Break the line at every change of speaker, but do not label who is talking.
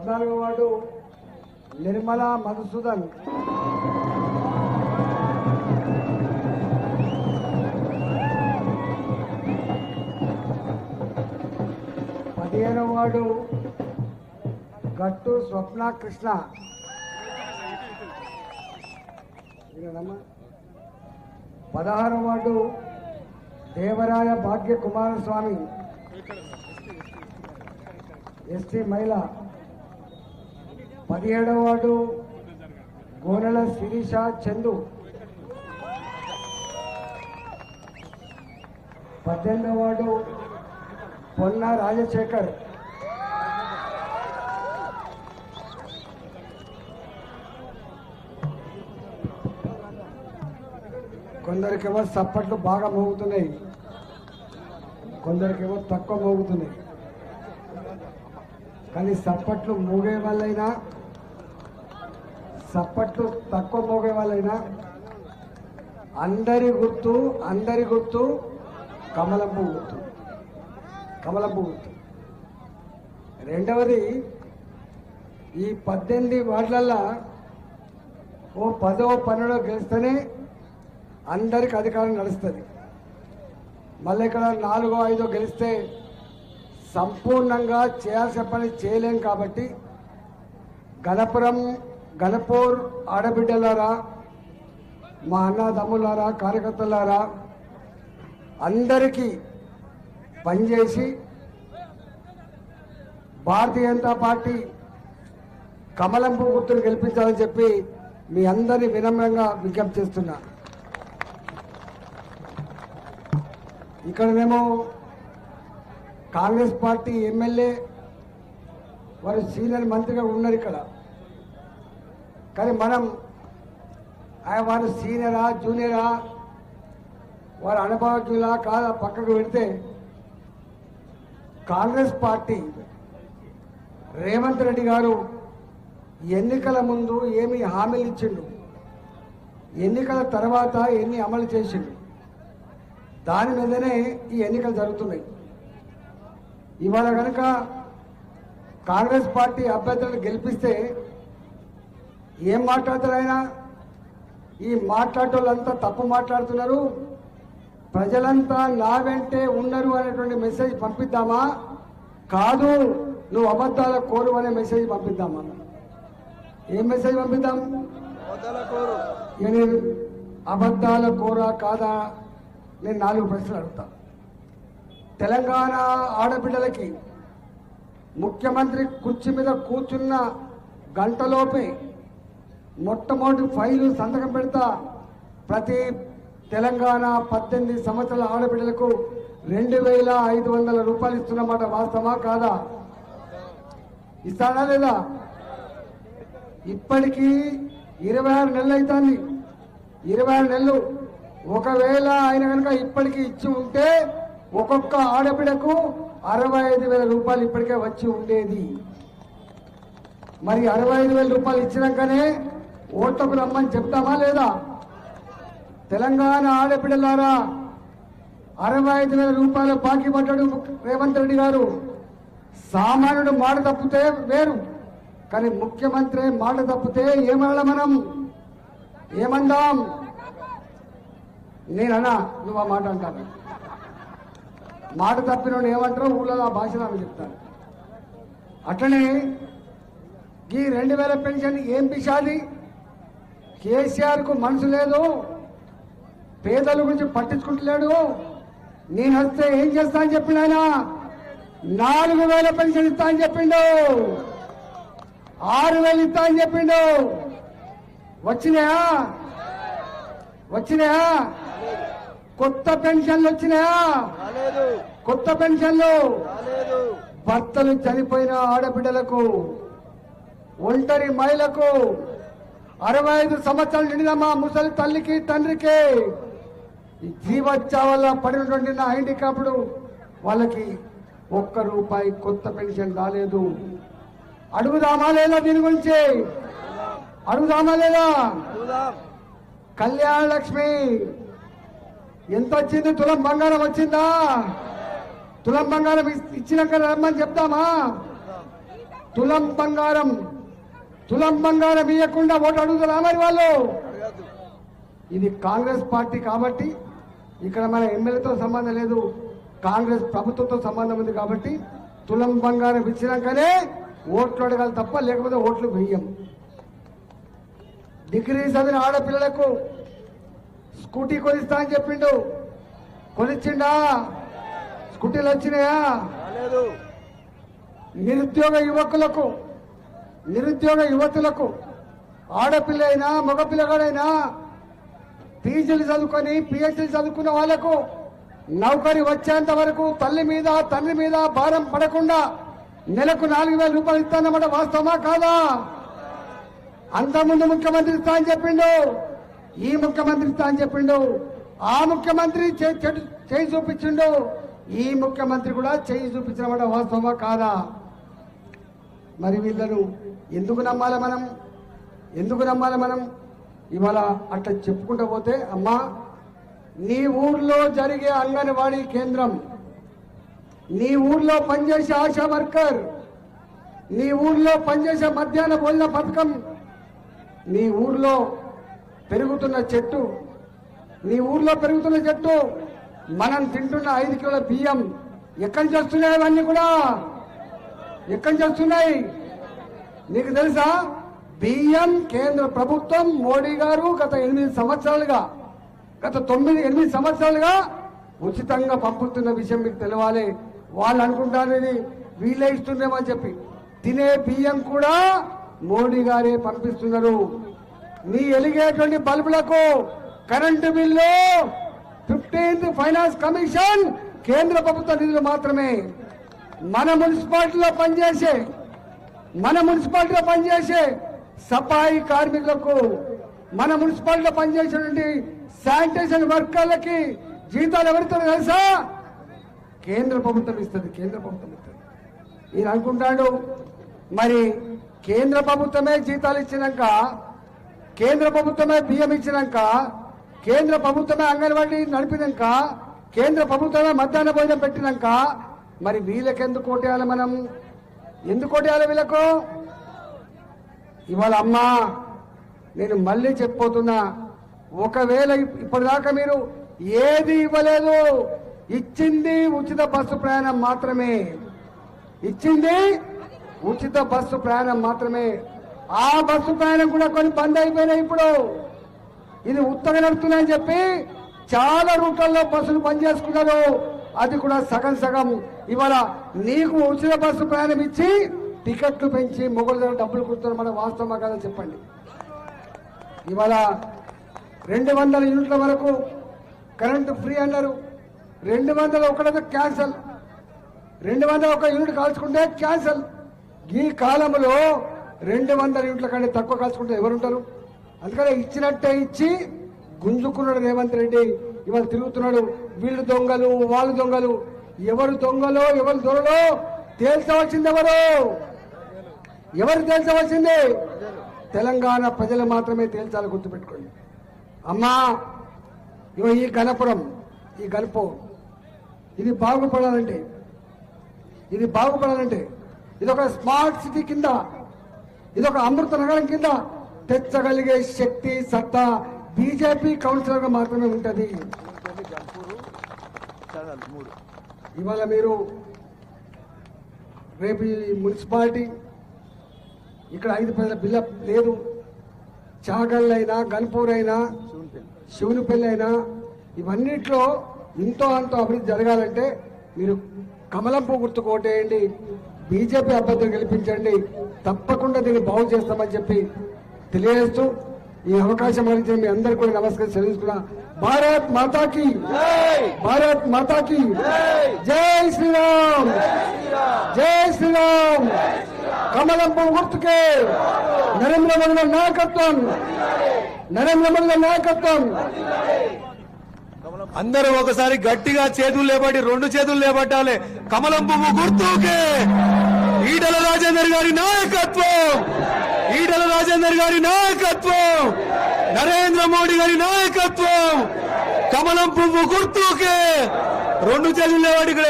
14వ ward Nirmala Madhusudan, 15వ ward గట్టు స్వప్న Krishna, 16వ ward Devaraya భాగ్య Kumaraswamy ST మహిళ, 17వ వార్డు గోనెల శిరీష చందు, 18వ వార్డు పొన్న రాజశేఖర్, కొందరికేమో చప్పట్లు బాగా మోగుతున్నాయి, కొందరికేమో తక్కువ మోగుతున్నాయి. కానీ చప్పట్లు మోగే వాళ్ళైనా చప్పట్లు తక్కువ మోగే వాళ్ళైనా అందరి గుర్తు కమలం పువ్వు గుర్తు. రెండవది, ఈ 18 వార్డులల్లో ఓ 10వ 12వ గెలిస్తేనే అందరికి అధికారం నడుస్తుంది. మళ్ళీ ఇక్కడ 4వ 5వ గెలిస్తే సంపూర్ణంగా చేయాల్సిన పని చేయలేం. కాబట్టి గణపూర్ ఆడబిడ్డలారా, మా అన్నదమ్ములారా, కార్యకర్తలారా అందరికీ పనిచేసి భారతీయ జనతా పార్టీ కమలం పువ్వు గుర్తును గెలిపించాలని చెప్పి మీ అందరినీ వినమ్రంగా విజ్ఞప్తి చేస్తున్నా. ఇక్కడనేమో కాంగ్రెస్ పార్టీ ఎమ్మెల్యే వారు సీనియర్ మంత్రిగా ఉన్నారు ఇక్కడ. కానీ మనం వారు సీనియరా జూనియరా, వారు అనుభవజ్ఞులా కాదా పక్కకు పెడితే, కాంగ్రెస్ పార్టీ రేవంత్ రెడ్డి గారు ఎన్నికల ముందు ఏమి హామీలు ఇచ్చిండు, ఎన్నికల తర్వాత ఎన్ని అమలు చేసిండు, దాని మీదనే ఈ ఎన్నికలు జరుగుతున్నాయి. ఇవాళ కనుక కాంగ్రెస్ పార్టీ అభ్యర్థులను గెలిపిస్తే ఏం మాట్లాడతారు ఆయన? ఈ మాట్లాడేటోళ్ళంతా తప్పు మాట్లాడుతున్నారు, ప్రజలంతా నా వెంటే ఉన్నారు అనేటువంటి మెసేజ్ పంపిద్దామా, కాదు నువ్వు అబద్ధాల కోరు అనే మెసేజ్ పంపిద్దామా? ఏం మెసేజ్ పంపిద్దాం? అబద్ధాల కోరా కాదా? నేను 4 ప్రశ్నలు అడుగుతా. తెలంగాణ ఆడబిడ్డలకి ముఖ్యమంత్రి కుర్చీ మీద కూర్చున్న గంటలోపే మొట్టమొదటి ఫైలు సంతకం పెడతా. ప్రతి తెలంగాణ 18 సంవత్సరాల ఆడబిడ్డలకు 2500 రూపాయలు ఇస్తున్నమాట. వాస్తవా కాదా? ఇస్తాడా లేదా? ఇప్పటికీ 26 నెలలు అవుతుంది. 26 నెలలు. ఒకవేళ ఆయన కనుక ఇప్పటికీ ఇచ్చి ఉంటే ఒక్కొక్క ఆడబిడకు 65,000 రూపాయలు ఇప్పటికే వచ్చి ఉండేది. మరి 65,000 రూపాయలు ఇచ్చినాకనే ఓట్లకు రమ్మని చెప్తామా లేదా? తెలంగాణ ఆడబిడ్డలారా, 65,000 రూపాయలు బాకీ పడ్డాడు రేవంత్ రెడ్డి గారు. సామాన్యుడు మాట తప్పితే వేరు, కానీ ముఖ్యమంత్రి మాట తప్పితే ఏమన్నా మనం ఏమందాం? నేనన్నా నువ్వు ఆ మాట అంటాను. మాట తప్పిన ఏమంటారో ఊళ్ళో ఆ భాషలో ఆమె చెప్తాను. అట్లనే ఈ 2000 పెన్షన్ ఏం పిశాది? కేసీఆర్కు మనసు లేదు, పేదల గురించి పట్టించుకుంటలేడు. నేను వస్తే ఏం చేస్తా అని చెప్పిండు ఆయన. 4,000 పెన్షన్ ఇస్తా అని చెప్పిండు, 6,000 ఇస్తా అని చెప్పిండు. వచ్చినాయా? కొత్త పెన్షన్లు వచ్చినాయా? కొత్త పెన్షన్లు భర్తలు చనిపోయిన ఆడబిడ్డలకు, ఒంటరి మహిళకు, 65 సంవత్సరాలు నిండిన మా ముసలి తల్లికి తండ్రికి జీవోత్సవాల పడినటువంటి నా హ్యాండిక్యాప్డ్ వాళ్ళకి ₹1 కొత్త పెన్షన్ రాలేదు. అడుగుదామా లేదా? దీని గురించి అడుగుదామా లేదా? కళ్యాణ లక్ష్మి ఎంత వచ్చింది? తులం బంగారం వచ్చిందా? తులం బంగారం ఇచ్చినాక రమ్మని చెప్తామా? తులం బంగారం ఇవ్వకుండా ఓటు అడుగుతారా మరి వాళ్ళు? ఇది కాంగ్రెస్ పార్టీ కాబట్టి ఇక్కడ మన ఎమ్మెల్యేతో సంబంధం లేదు, కాంగ్రెస్ ప్రభుత్వంతో సంబంధం ఉంది కాబట్టి తులం బంగారం ఇచ్చినాకనే ఓట్లు అడగాలి తప్ప లేకపోతే ఓట్లు వెయ్యం. డిగ్రీ చదివిన ఆడపిల్లలకు స్కూటీ కొనిస్తా అని చెప్పిండు, కొనిచ్చిండా? స్కూటీలు వచ్చినాయా? నిరుద్యోగ యువతులకు ఆడపిల్ల అయినా మగపిల్లగాడైనా పీజీలు చదువుకొని పిహెచ్డీలు చదువుకున్న వాళ్లకు నౌకరీ వచ్చేంత వరకు తల్లి మీద తండ్రి మీద భారం పడకుండా నెలకు 4,000 రూపాయలు ఇస్తానన్నమాట. వాస్తవమా కాదా? అంతకుముందు ముఖ్యమంత్రి ఇస్తా అని చెప్పిండు, ఈ ముఖ్యమంత్రి ఇస్తా అని చెప్పిండు. ఆ ముఖ్యమంత్రి చేయి చూపించిండు, ఈ ముఖ్యమంత్రి కూడా చేయి చూపించినమాట. వాస్తవమా కాదా? మరి వీళ్ళను ఎందుకు నమ్మాలి మనం? ఇవాళ అట్లా చెప్పుకుంటూ పోతే, అమ్మా నీ ఊర్లో జరిగే అంగన్వాడీ కేంద్రం, నీ ఊర్లో పనిచేసే ఆశా వర్కర్, నీ ఊర్లో పనిచేసే మధ్యాహ్న భోజన పథకం, నీ ఊర్లో పెరుగుతున్న చెట్టు, మనం తింటున్న 5 కిలోల బియ్యం ఎక్కడి నుంచి వస్తున్నాయి? అవన్నీ కూడా ఎక్కడి నుంచి వస్తున్నాయి నీకు తెలుసా? బియ్యం కేంద్ర ప్రభుత్వం మోడీ గారు గత 8 సంవత్సరాలుగా ఉచితంగా పంపుతున్న విషయం మీకు తెలవాలి. వాళ్ళు అనుకుంటారు ఇది వీళ్ళే ఇస్తుందేమని చెప్పి. తినే బియ్యం కూడా మోడీ గారే పంపిస్తున్నారు. నీ ఎలిగేటువంటి బల్బులకు current bill 15th finance commission కేంద్ర ప్రభుత్వ నిధులు మాత్రమే. మన మున్సిపాలిటీలో పనిచేసే సఫాయి కార్మికులకు, మన మున్సిపాలిటీలో పనిచేసేటువంటి శానిటేషన్ వర్కర్లకి జీతాలు ఎవరిస్తారు తెలుసా? కేంద్ర ప్రభుత్వం ఇస్తుంది. ఈయన అనుకుంటాడు మరి కేంద్ర ప్రభుత్వమే జీతాలు ఇచ్చినాక, కేంద్ర ప్రభుత్వమే బియ్యం ఇచ్చినాక, కేంద్ర ప్రభుత్వమే అంగన్వాడీ నడిపినాక, కేంద్ర ప్రభుత్వమే మధ్యాహ్న భోజనం పెట్టినాక మరి వీళ్ళకెందుకు ఓటేయాలి? మనం ఎందుకు ఓటేయాలి వీళ్ళకు? ఇవాళ అమ్మా నేను మళ్ళీ చెప్పబోతున్నా, ఒకవేళ ఇప్పటిదాకా మీరు ఏది ఇవ్వలేదు, ఇచ్చింది ఉచిత బస్సు ప్రయాణం మాత్రమే. ఆ బస్సు ప్రయాణం కూడా కొన్ని బంద్ అయిపోయినాయి. ఇప్పుడు ఇది ఉత్తగా నడుస్తున్నాయని చెప్పి చాలా రూట్లలో బస్సులు బంద్ చేసుకున్నారు. అది కూడా సగం. ఇవాళ నీకు ఉచిత బస్సు ప్రయాణం ఇచ్చి టికెట్లు పెంచి మొగల దగ్గర డబ్బులు కుడుతున్నారు. మన వాస్తవమా కదా చెప్పండి. ఇవాళ 200 యూనిట్ల వరకు కరెంటు ఫ్రీ అన్నారు. 201 క్యాన్సల్. 201 unit కాల్చుకుంటే cancel. ఈ కాలంలో 200 యూనిట్ల కంటే తక్కువ కాల్చుకుంటే ఎవరుంటారు? అందుకనే ఇచ్చినట్టే ఇచ్చి గుంజుకున్నాడు రేవంత్ రెడ్డి. ఇవాళ తిరుగుతున్నాడు. వీళ్ళు దొంగలు, వాళ్ళు దొంగలు. ఎవరు దొంగలో ఎవరు దొరలో తేల్చవలసింది ఎవరు తేల్చవలసింది? తెలంగాణ ప్రజలు మాత్రమే తేల్చాలి, గుర్తుపెట్టుకోండి. అమ్మా ఈ గణపురం, ఈ గణపం ఇది బాగుపడాలంటే ఇది ఒక స్మార్ట్ సిటీ కింద, ఇది ఒక అమృత నగరం కింద తెచ్చగలిగే శక్తి సత్తా బీజేపీ కౌన్సిలర్ గా మాత్రమే ఉంటది. ఇవాళ మీరు రేపు ఈ మున్సిపాలిటీ ఇక్కడ 5 పైసల బిల్లు లేదు. చాగల్ అయినా, గన్పూర్ అయినా, శివునిపల్లి అయినా ఇవన్నిట్లో ఇంతో అంతో అభివృద్ధి జరగాలంటే మీరు కమలం పువ్వు గుర్తుకు ఓటేయండి, బీజేపీ అభ్యర్థులు గెలిపించండి. తప్పకుండా దీన్ని బాగు చేస్తామని చెప్పి తెలియజేస్తూ ఈ అవకాశం అందించిన మీ అందరికీ కూడా నమస్కారం చెల్లిస్తున్నా. భారత్ మాతాకి జై శ్రీరామ్. కమలం పువ్వు గుర్తుకే నరేంద్ర మోదీ నాయకత్వం.
అందరూ ఒకసారి గట్టిగా చేతులు లేబట్టి 2 చేతులు లేబట్టాలి. కమలం పువ్వు గుర్తుకే ఈటల రాజేందర్ గారి నాయకత్వం, నరేంద్ర మోడీ గారి నాయకత్వం. కమలం పువ్వు గుర్తుకే 2 చేతులు లేబట్టి ఇక్కడ